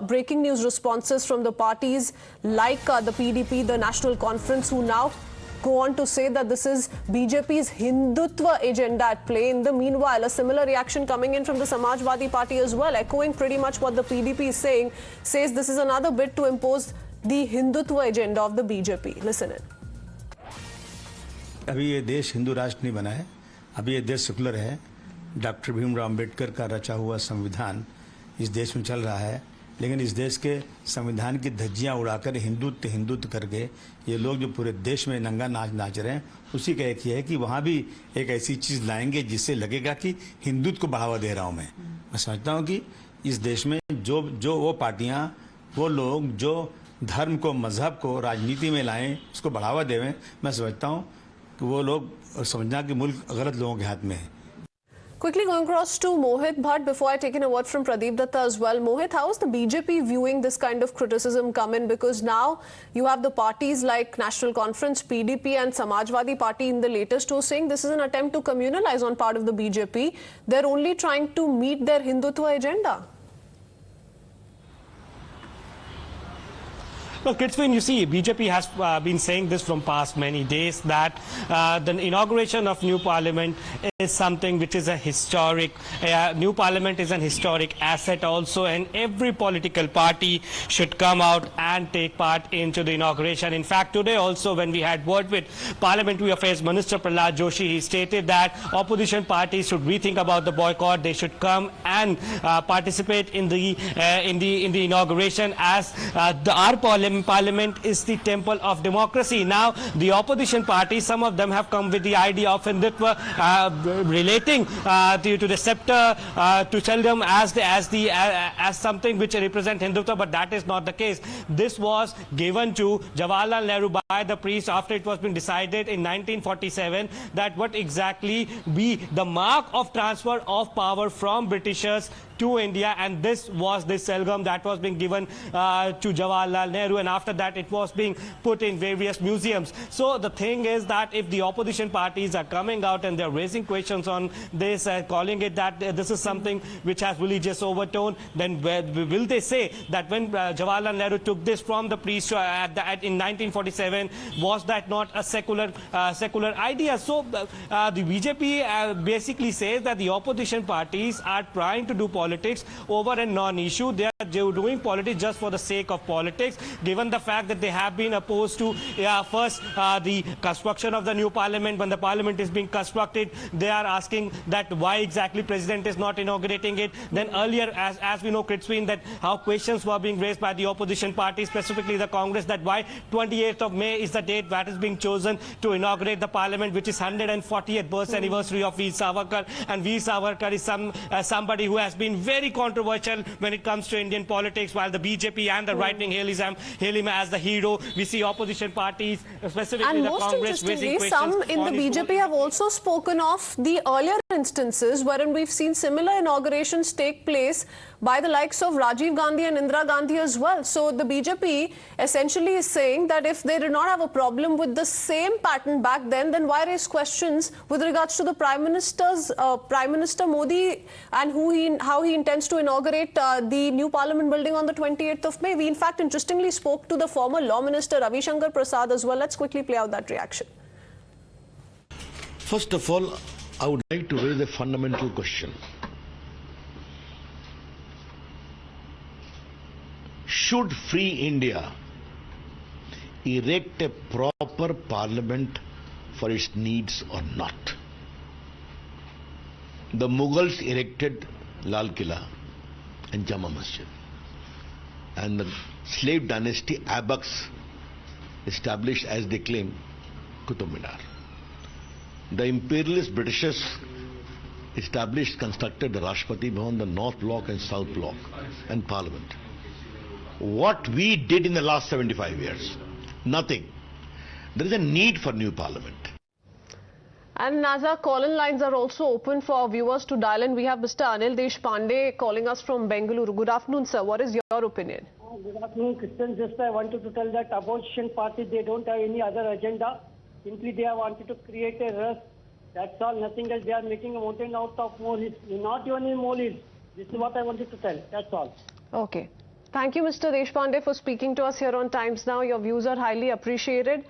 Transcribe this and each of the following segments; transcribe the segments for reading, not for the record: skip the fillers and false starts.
breaking news responses from the parties like the PDP, the National Conference, who now go on to say that this is BJP's Hindutva agenda at play. In the meanwhile, a similar reaction coming in from the Samajwadi Party as well, echoing pretty much what the PDP is saying, says this is another bid to impose the Hindutva agenda of the BJP. Listen in. अभी ये देश हिंदू राष्ट्र नहीं बना है, अभी ये देश सेकुलर है। डॉक्टर भीमराव अंबेडकर का रचा हुआ संविधान इस देश में चल रहा है, लेकिन इस देश के संविधान की धज्जियां उड़ाकर हिंदुत्व करके ये लोग जो पूरे देश में नंगा नाच रहे हैं, उसी का एक ही है कि वहाँ भी एक ऐसी चीज़ लाएंगे जिससे लगेगा कि हिंदुत्व को बढ़ावा दे रहा हूँ मैं समझता हूँ कि इस देश में जो वो पार्टियाँ, वो लोग जो धर्म को, मजहब को राजनीति में लाएं, उसको बढ़ावा देवें, मैं समझता हूँ कि वो लोग समझना कि मुल्क गलत लोगों के हाथ में है। Quickly going across to Mohit Bhatt before I take in a word from Pradeep Datta as well. Mohit, how is the BJP viewing this kind of criticism come in? Because now you have the parties like National Conference, PDP and Samajwadi Party in the latest who saying this is an attempt to communalize on part of the BJP. They're only trying to meet their Hindutva agenda. Well, Kritzwin, you see, BJP has been saying this from past many days that the inauguration of new parliament is something which is a historic, new parliament is an historic asset also, and every political party should come out and take part into the inauguration. In fact, today also when we had word with Parliamentary Affairs Minister Prahlad Joshi, he stated that opposition parties should rethink about the boycott. They should come and participate in the inauguration, as our parliament is the temple of democracy. Now, the opposition parties, some of them have come with the idea of Hindutva relating to the scepter, to tell them as something which represent Hindutva, but that is not the case. This was given to Jawaharlal Nehru by the priest after it was been decided in 1947 that what exactly be the mark of transfer of power from Britishers to India, and this was the Selgam that was being given to Jawaharlal Nehru, and after that it was being put in various museums. So the thing is that if the opposition parties are coming out and they're raising questions on this, calling it that this is something which has religious overtone, then will they say that when Jawaharlal Nehru took this from the priest in 1947, was that not a secular idea? So the BJP basically says that the opposition parties are trying to do politics over a non-issue. They are doing politics just for the sake of politics, given the fact that they have been opposed to first the construction of the new parliament. When the parliament is being constructed, they are asking that why exactly president is not inaugurating it. Then earlier, as we know, Kritzwin, that how questions were being raised by the opposition party, specifically the Congress, that why 28th of May is the date that is being chosen to inaugurate the parliament, which is 140th birth anniversary of Veer Savarkar, and Veer Savarkar is somebody who has been very controversial when it comes to Indian politics, while the BJP and the right wing hail him as the hero. We see opposition parties, specifically and the most Congress, raising questions. Some in the BJP have also spoken of the earlier instances wherein we've seen similar inaugurations take place by the likes of Rajiv Gandhi and Indira Gandhi as well. So the BJP essentially is saying that if they did not have a problem with the same pattern back then why raise questions with regards to the Prime Minister Modi and how he intends to inaugurate the new Parliament building on the 28th of May. We in fact interestingly spoke to the former Law Minister Ravi Shankar Prasad as well. Let's quickly play out that reaction. First of all, I would like to raise a fundamental question. Should free India erect a proper parliament for its needs or not? The Mughals erected Lal Killa and Jama Masjid, and the slave dynasty Abaks established, as they claim, Qutub Minar. The imperialist Britishers constructed the Rashtrapati Bhavan, the North Block and South Block, and Parliament. What we did in the last 75 years? Nothing. There is a need for new Parliament. And Naza, call-in lines are also open for our viewers to dial in. We have Mr. Anil Deshpande calling us from Bengaluru. Good afternoon, sir. What is your opinion? Good afternoon, Christian. Just I wanted to tell that opposition party, they don't have any other agenda. Simply they have wanted to create a rush. That's all, nothing else. They are making a mountain out of molehills. Not even in molehills. This is what I wanted to tell. That's all. Okay. Thank you, Mr. Deshpande, for speaking to us here on Times Now. Your views are highly appreciated.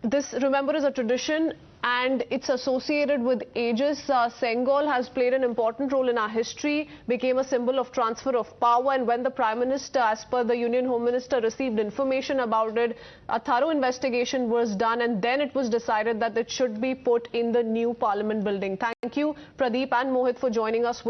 This, remember, is a tradition and it's associated with ages. Sengol has played an important role in our history, became a symbol of transfer of power, and when the Prime Minister, as per the Union Home Minister, received information about it, a thorough investigation was done, and then it was decided that it should be put in the new Parliament building. Thank you, Pradeep and Mohit, for joining us.